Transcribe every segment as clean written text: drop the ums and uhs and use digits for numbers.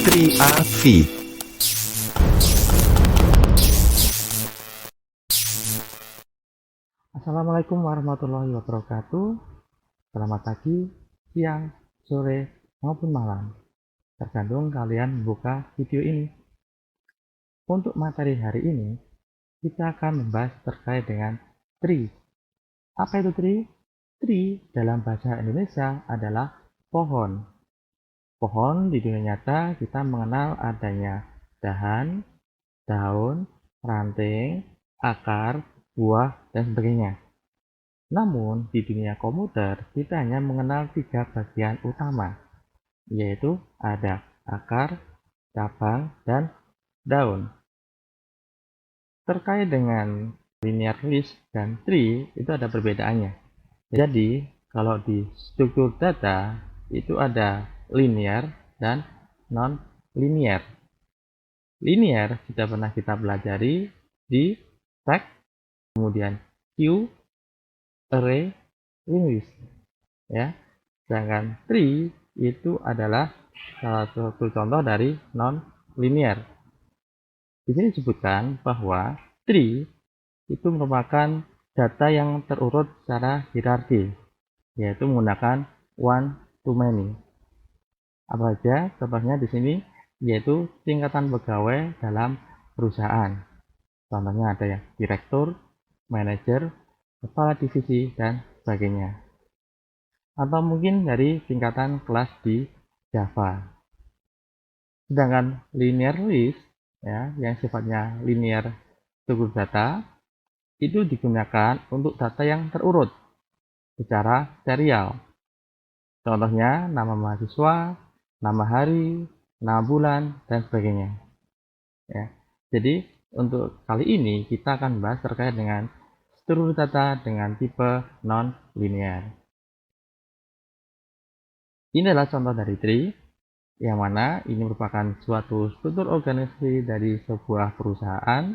Triavi. Assalamualaikum warahmatullahi wabarakatuh. Selamat pagi, siang, sore, maupun malam. Tergantung kalian membuka video ini. Untuk materi hari ini, kita akan membahas terkait dengan tree. Apa itu tree? Tree dalam bahasa Indonesia adalah pohon. Pohon di dunia nyata kita mengenal adanya dahan, daun, ranting, akar, buah, dan sebagainya. Namun, di dunia komputer, kita hanya mengenal 3 bagian utama, yaitu ada akar, cabang, dan daun. Terkait dengan linear list dan tree, itu ada perbedaannya. Jadi, kalau di struktur data, itu ada linear dan non-linear. Linear sudah pernah kita pelajari di stack, kemudian queue, array, list, ya. Sedangkan tree itu adalah salah satu contoh dari non-linear. Di sini disebutkan bahwa tree itu merupakan data yang terurut secara hierarki, yaitu menggunakan one to many. Apa saja contohnya di sini, yaitu tingkatan pegawai dalam perusahaan. Contohnya ada yang direktur, manajer, kepala divisi, dan sebagainya. Atau mungkin dari tingkatan kelas di Java. Sedangkan linear list, ya, yang sifatnya linear struktur data, itu digunakan untuk data yang terurut secara serial. Contohnya nama mahasiswa, nama hari, nama bulan, dan sebagainya. Ya. Jadi untuk kali ini kita akan bahas terkait dengan struktur data dengan tipe non-linear. Ini adalah contoh dari tree, yang mana ini merupakan suatu struktur organisasi dari sebuah perusahaan,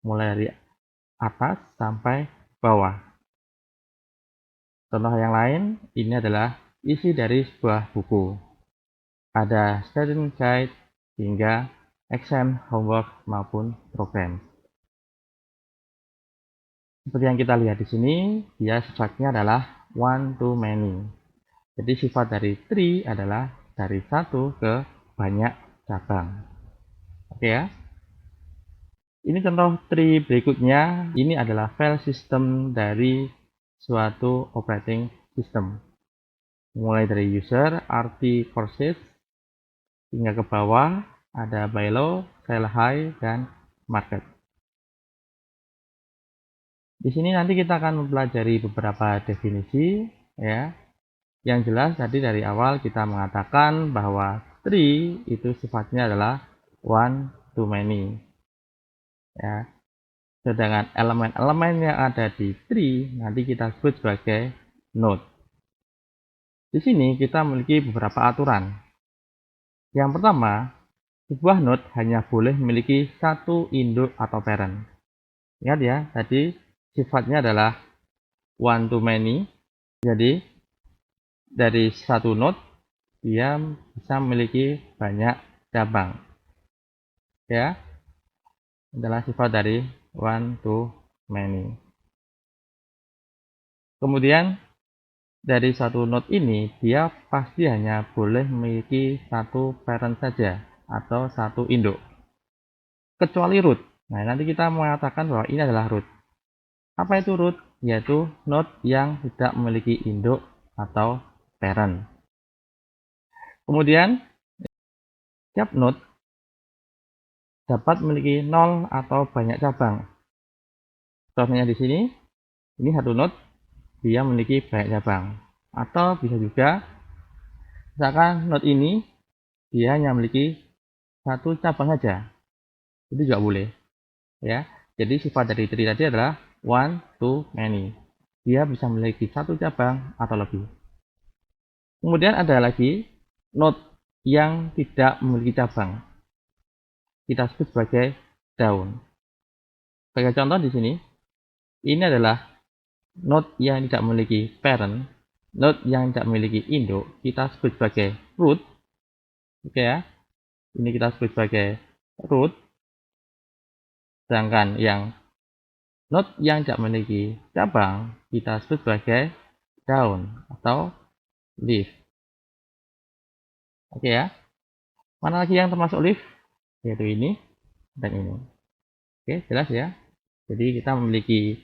mulai dari atas sampai bawah. Contoh yang lain, ini adalah isi dari sebuah buku. Ada student guide hingga exam, homework, maupun program. Seperti yang kita lihat di sini, dia sifatnya adalah one to many. Jadi sifat dari tree adalah dari satu ke banyak cabang. Oke ya. Ini contoh tree berikutnya. Ini adalah file system dari suatu operating system. Mulai dari user, RT, courses, hingga ke bawah ada buy low, sell high, dan market. Di sini nanti kita akan mempelajari beberapa definisi, ya. Yang jelas tadi dari awal kita mengatakan bahwa tree itu sifatnya adalah one to many, ya. Sedangkan elemen-elemen yang ada di tree nanti kita sebut sebagai node. Di sini kita memiliki beberapa aturan. Yang pertama, sebuah node hanya boleh memiliki satu induk atau parent. Ingat ya, tadi sifatnya adalah one to many. Jadi dari satu node dia bisa memiliki banyak cabang, ya. Adalah sifat dari one to many. Kemudian dari satu node ini dia pasti hanya boleh memiliki satu parent saja atau satu induk, kecuali root. Nah, nanti kita mengatakan bahwa ini adalah root. Apa itu root? Yaitu node yang tidak memiliki induk atau parent. Kemudian setiap node dapat memiliki 0 atau banyak cabang. Contohnya di sini, ini satu node, dia memiliki banyak cabang. Atau bisa juga, misalkan node ini, dia hanya memiliki satu cabang saja. Itu juga boleh. Ya. Jadi sifat dari tree tadi adalah one to many. Dia bisa memiliki satu cabang atau lebih. Kemudian ada lagi node yang tidak memiliki cabang. Kita sebut sebagai daun. Sebagai contoh di sini, ini adalah node yang tidak memiliki parent, node yang tidak memiliki induk, kita sebut sebagai root. Oke ya. ini kita sebut sebagai root, sedangkan yang node yang tidak memiliki cabang kita sebut sebagai daun atau leaf. Oke ya. Mana lagi yang termasuk leaf? Yaitu ini dan ini. Oke, jelas ya. Jadi kita memiliki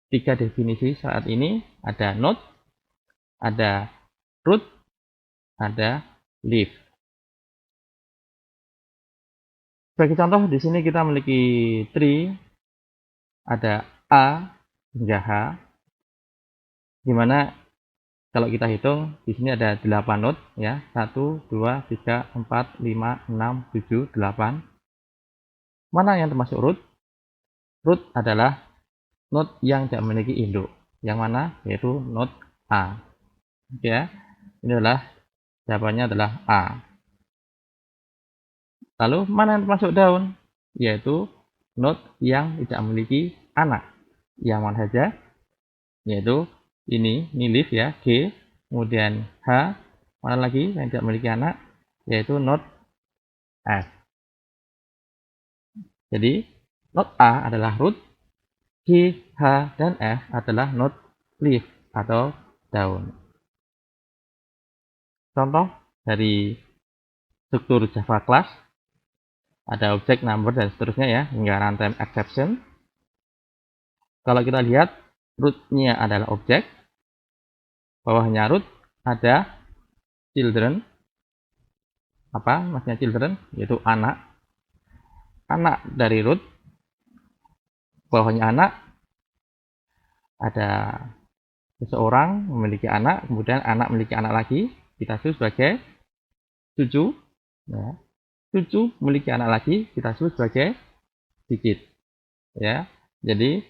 3 definisi saat ini, ada node, ada root, ada leaf. Sebagai contoh di sini kita memiliki tree, ada A hingga H, di mana kalau kita hitung di sini ada 8 node ya, 1, 2, 3, 4, 5, 6, 7, 8. Mana yang termasuk root? Root adalah node yang tidak memiliki induk. Yang mana? Yaitu node A. Oke ya. Ini adalah jawabannya adalah A. Lalu mana yang termasuk daun? Yaitu node yang tidak memiliki anak. Yang mana saja? Yaitu ini leaf ya, G. Kemudian H. Mana lagi yang tidak memiliki anak? Yaitu node F. Jadi node A adalah root, G, H, dan F adalah node leaf atau daun. Contoh dari struktur Java class, ada object, number, dan seterusnya ya, hingga runtime exception. Kalau kita lihat, root-nya adalah objek, bawahnya root ada children. Apa maksudnya children? Yaitu anak. Anak dari root, bawahnya anak, ada seseorang memiliki anak, kemudian anak memiliki anak lagi, kita sebut sebagai cucu. Ya. Cucu memiliki anak lagi, kita sebut sebagai cicit. Ya. Jadi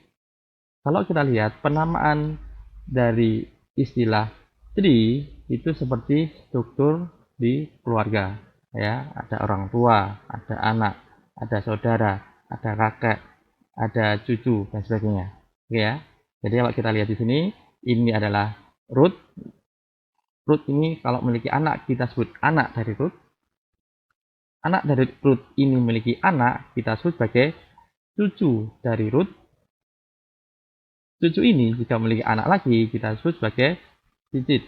kalau kita lihat penamaan dari istilah tree itu seperti struktur di keluarga. Ya, ada orang tua, ada anak, ada saudara, ada kakek, ada cucu, dan sebagainya. Oke ya. Jadi kalau kita lihat di sini, ini adalah root. Root ini kalau memiliki anak, kita sebut anak dari root. Anak dari root ini memiliki anak, kita sebut sebagai cucu dari root. Cucu ini jika memiliki anak lagi, kita sebut sebagai cicit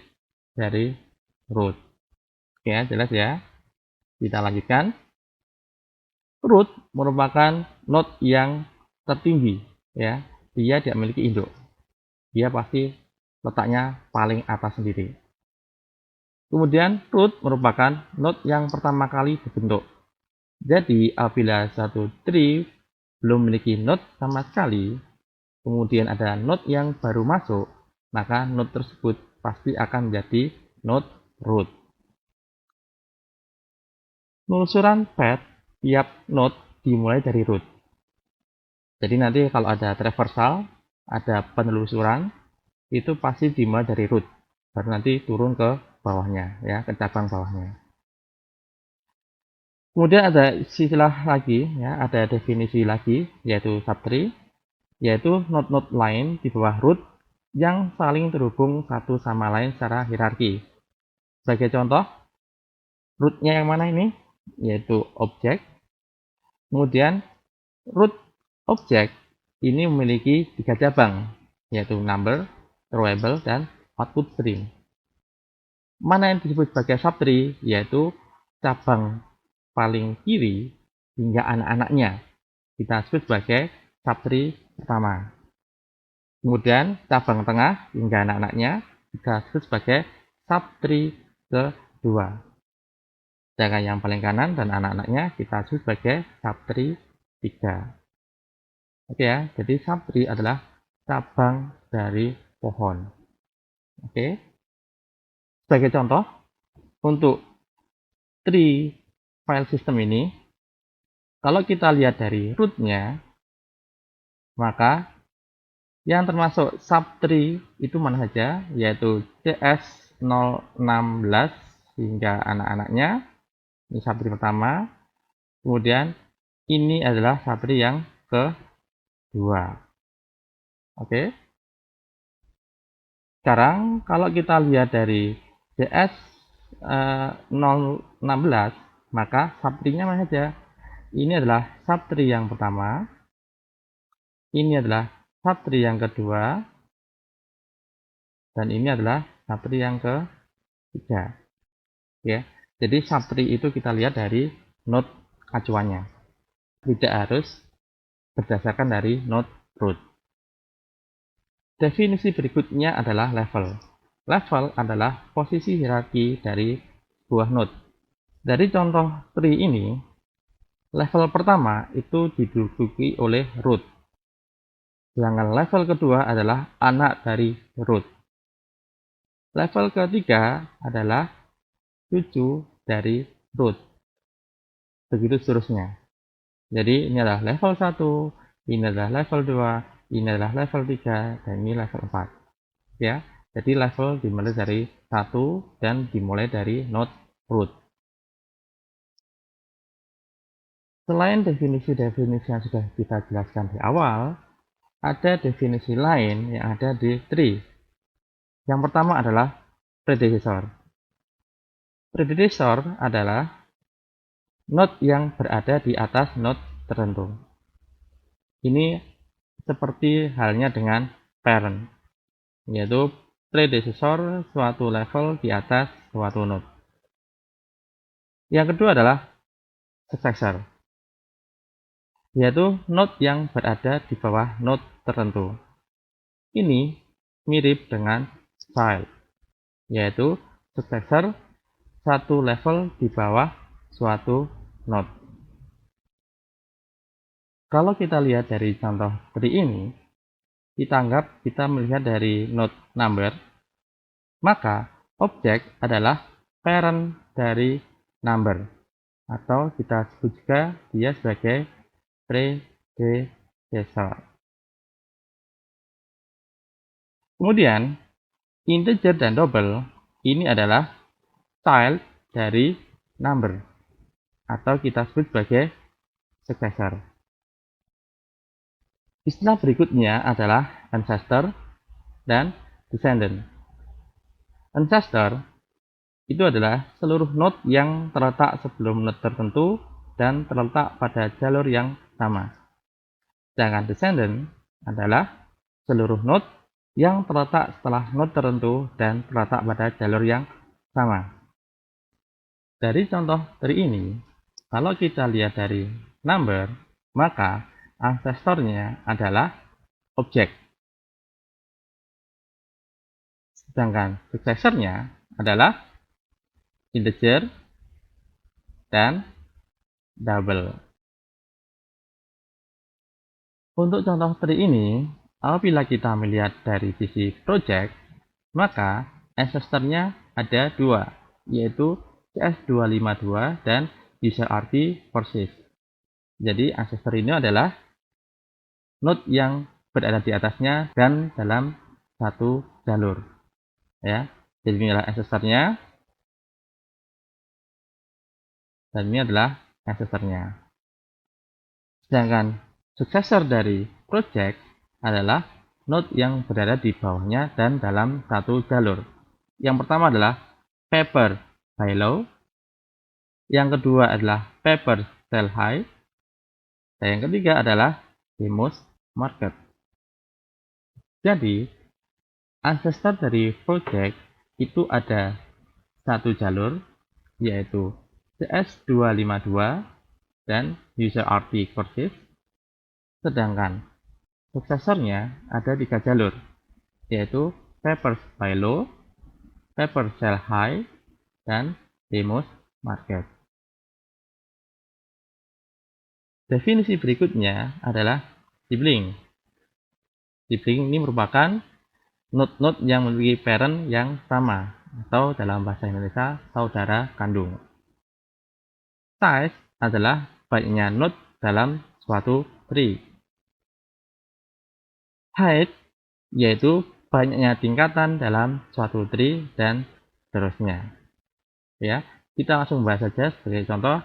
dari root. Oke ya, jelas ya. Kita lanjutkan. Root merupakan node yang tertinggi, ya. Dia tidak memiliki induk. Dia pasti letaknya paling atas sendiri. Kemudian root merupakan node yang pertama kali dibentuk. Jadi apabila satu tree belum memiliki node sama sekali, kemudian ada node yang baru masuk, maka node tersebut pasti akan menjadi node root. Penelusuran path tiap node dimulai dari root. Jadi nanti kalau ada traversal, ada penelusuran, itu pasti dimulai dari root, baru nanti turun ke bawahnya, ya, ke cabang bawahnya. Kemudian ada istilah lagi, ya, ada definisi lagi, yaitu subtree, yaitu node-node lain di bawah root yang saling terhubung satu sama lain secara hierarki. Sebagai contoh, root-nya yang mana ini? Yaitu objek. Kemudian root objek ini memiliki 3 cabang, yaitu number, throwable, dan output string. Mana yang disebut sebagai subtree? Yaitu cabang paling kiri hingga anak-anaknya. Kita sebut sebagai subtree pertama. Kemudian cabang tengah hingga anak-anaknya kita sebut sebagai subtree kedua. Sedangkan yang paling kanan dan anak-anaknya kita sebut sebagai subtree 3. Oke ya, jadi subtree adalah cabang dari pohon. Oke. Sebagai contoh, untuk tree file system ini, kalau kita lihat dari root-nya, maka yang termasuk subtree itu mana saja, yaitu CS016 hingga anak-anaknya. Ini subtree pertama. Kemudian ini adalah subtree yang kedua. Oke. Sekarang kalau kita lihat dari CS016, maka subtree-nya mana saja? Ini adalah subtree yang pertama, ini adalah subtree yang kedua, dan ini adalah subtree yang ketiga. Ya, jadi subtree itu kita lihat dari node acuannya, tidak harus berdasarkan dari node root. Definisi berikutnya adalah level. Level adalah posisi hierarki dari sebuah node. Dari contoh tree ini, level pertama itu diduduki oleh root. Sedangkan level kedua adalah anak dari root. Level ketiga adalah cucu dari root. Begitu seterusnya. Jadi ini adalah level 1, ini adalah level 2, ini adalah level 3, dan ini level 4. Ya. Jadi level dimulai dari 1 dan dimulai dari node root. Selain definisi-definisi yang sudah kita jelaskan di awal, ada definisi lain yang ada di tree. Yang pertama adalah predecessor. Predecessor adalah node yang berada di atas node tertentu. Ini seperti halnya dengan parent, yaitu predecessor suatu level di atas suatu node. Yang kedua adalah successor, yaitu node yang berada di bawah node tertentu. Ini mirip dengan child, yaitu successor satu level di bawah suatu node. Kalau kita lihat dari contoh tree ini, kita anggap kita melihat dari node number, maka objek adalah parent dari number, atau kita sebut juga dia sebagai predecessor. Kemudian integer dan double ini adalah child dari number, atau kita sebut sebagai successor. Istilah berikutnya adalah ancestor dan descendant. Ancestor itu adalah seluruh node yang terletak sebelum node tertentu dan terletak pada jalur yang sama. Sedangkan descendant adalah seluruh node yang terletak setelah node tertentu dan terletak pada jalur yang sama. Dari contoh tree ini, kalau kita lihat dari number, maka ancestornya adalah objek. Sedangkan successornya adalah integer dan double. Untuk contoh tree ini, apabila kita melihat dari sisi project, maka ancestornya ada dua, yaitu CS252 dan userRT persist. Jadi ancestor ini adalah node yang berada di atasnya dan dalam satu jalur. Ya, jadi inilah ancestornya, dan ini adalah ancestornya. Sedangkan successor dari project adalah node yang berada di bawahnya dan dalam satu jalur. Yang pertama adalah paper by law, yang kedua adalah paper sell high, dan yang ketiga adalah demos market. Jadi ancestor dari project itu ada satu jalur, yaitu CS252 dan userRT persist. Sedangkan suksesornya ada 3 jalur, yaitu paper by law, paper sell high, dan demos market. Definisi berikutnya adalah sibling. Sibling ini merupakan node-node yang memiliki parent yang sama, atau dalam bahasa Indonesia saudara kandung. Size adalah banyaknya node dalam suatu tree. Height yaitu banyaknya tingkatan dalam suatu tree, dan seterusnya. Ya, kita langsung bahas saja sebagai contoh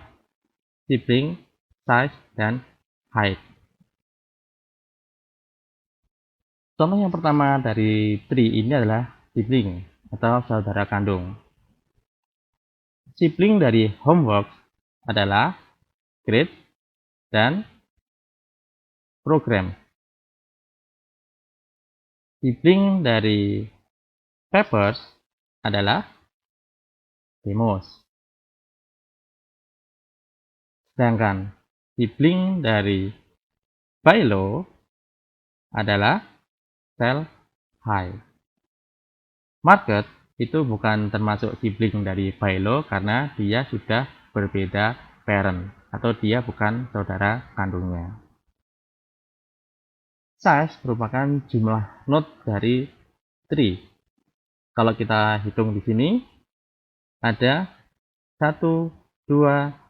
sibling, size, dan height. Contoh yang pertama dari tree ini adalah sibling atau saudara kandung. Sibling dari homework adalah grade dan program. Sibling dari papers adalah demos. Sedangkan sibling dari Philo adalah sell high. Market itu bukan termasuk sibling dari Philo karena dia sudah berbeda parent atau dia bukan saudara kandungnya. Size merupakan jumlah node dari tree. Kalau kita hitung di sini ada 1, 2,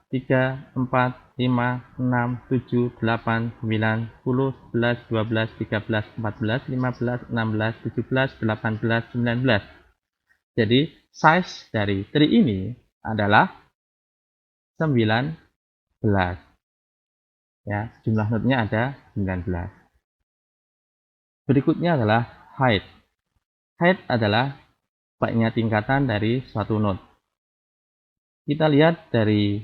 3, 4, 5, 6, 7, 8, 9, 10, 11, 12, 13, 14, 15, 16, 17, 18, 19. Jadi size dari tree ini adalah 19. Ya, jumlah node-nya ada 19. Berikutnya adalah height. Height adalah banyaknya tingkatan dari suatu node. Kita lihat dari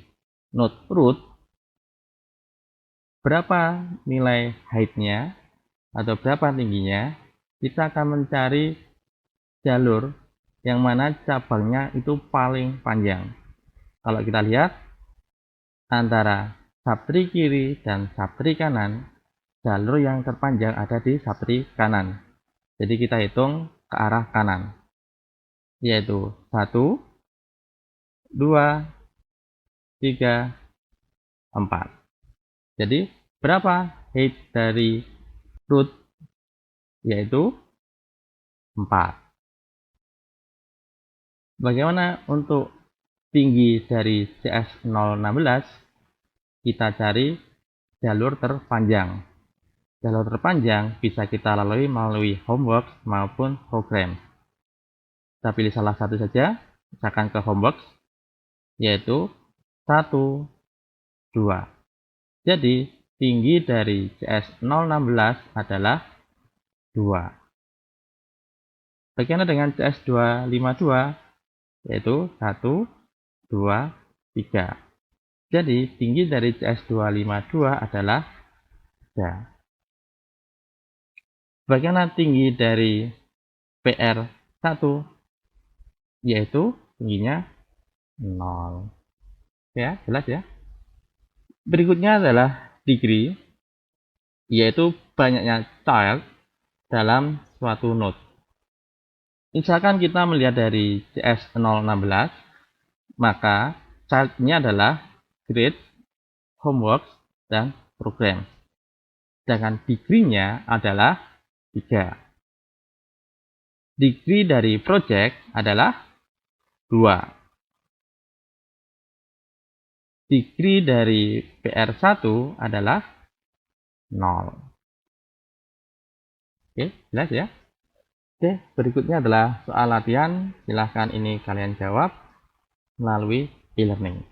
node root, berapa nilai height-nya atau berapa tingginya, kita akan mencari jalur yang mana cabangnya itu paling panjang. Kalau kita lihat antara subtree kiri dan subtree kanan, jalur yang terpanjang ada di subtree kanan. Jadi kita hitung ke arah kanan, yaitu 1, 2, 3, 4. Jadi berapa height dari root? Yaitu 4. Bagaimana untuk tinggi dari CS016? Kita cari jalur terpanjang. Jalur terpanjang bisa kita lalui melalui homework maupun program. Kita pilih salah satu saja, misalkan ke homework, yaitu 1, 2. Jadi tinggi dari CS016 adalah 2. Bagaimana dengan CS252? Yaitu 1, 2, 3. Jadi tinggi dari CS252 adalah 3. Bagaimana tinggi dari PR1? Yaitu tingginya 0. Ya, jelas ya. Berikutnya adalah degree, yaitu banyaknya child dalam suatu node. Misalkan kita melihat dari CS016, maka child-nya adalah grade, homework, dan program. Sedangkan degree-nya adalah 3. Degree dari project adalah 2. Degree dari PR1 adalah 0. Oke, jelas ya? Oke, berikutnya adalah soal latihan. Silahkan ini kalian jawab melalui e-learning.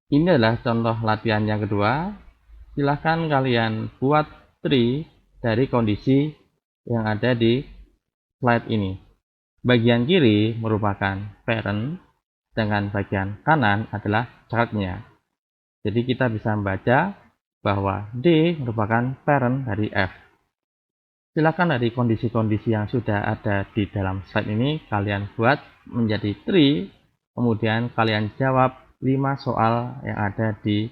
Ini adalah contoh latihan yang kedua. Silahkan kalian buat tree dari kondisi yang ada di slide ini. Bagian kiri merupakan parent, dengan bagian kanan adalah childnya. Jadi kita bisa membaca bahwa D merupakan parent dari F. Silakan dari kondisi-kondisi yang sudah ada di dalam slide ini kalian buat menjadi tree, kemudian kalian jawab 5 soal yang ada di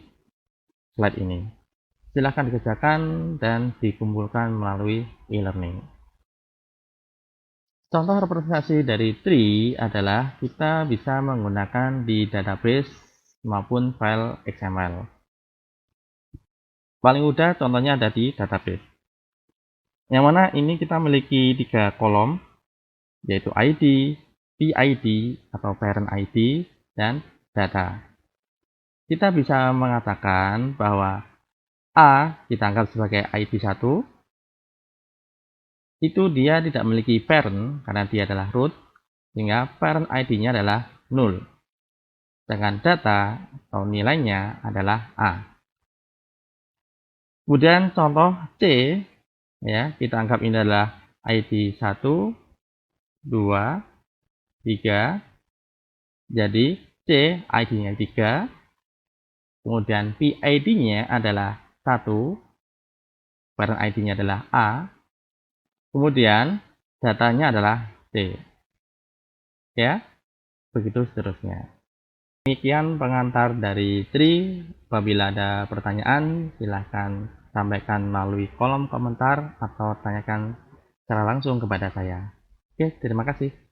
slide ini. Silakan dikerjakan dan dikumpulkan melalui e-learning. Contoh representasi dari tree adalah kita bisa menggunakan di database maupun file XML. Paling mudah contohnya ada di database. Yang mana ini kita memiliki 3 kolom, yaitu ID, PID atau parent ID, dan data. Kita bisa mengatakan bahwa A kita anggap sebagai ID 1, itu dia tidak memiliki parent karena dia adalah root, sehingga parent ID-nya adalah 0. Sedangkan data atau nilainya adalah A. Kemudian contoh C, ya, kita anggap ini adalah ID 1, 2, 3. Jadi C, ID-nya 3, kemudian PID-nya adalah 1, parent ID-nya adalah A, kemudian datanya adalah C. Ya, begitu seterusnya. Demikian pengantar dari Tri. Apabila ada pertanyaan, silahkan sampaikan melalui kolom komentar atau tanyakan secara langsung kepada saya. Oke, terima kasih.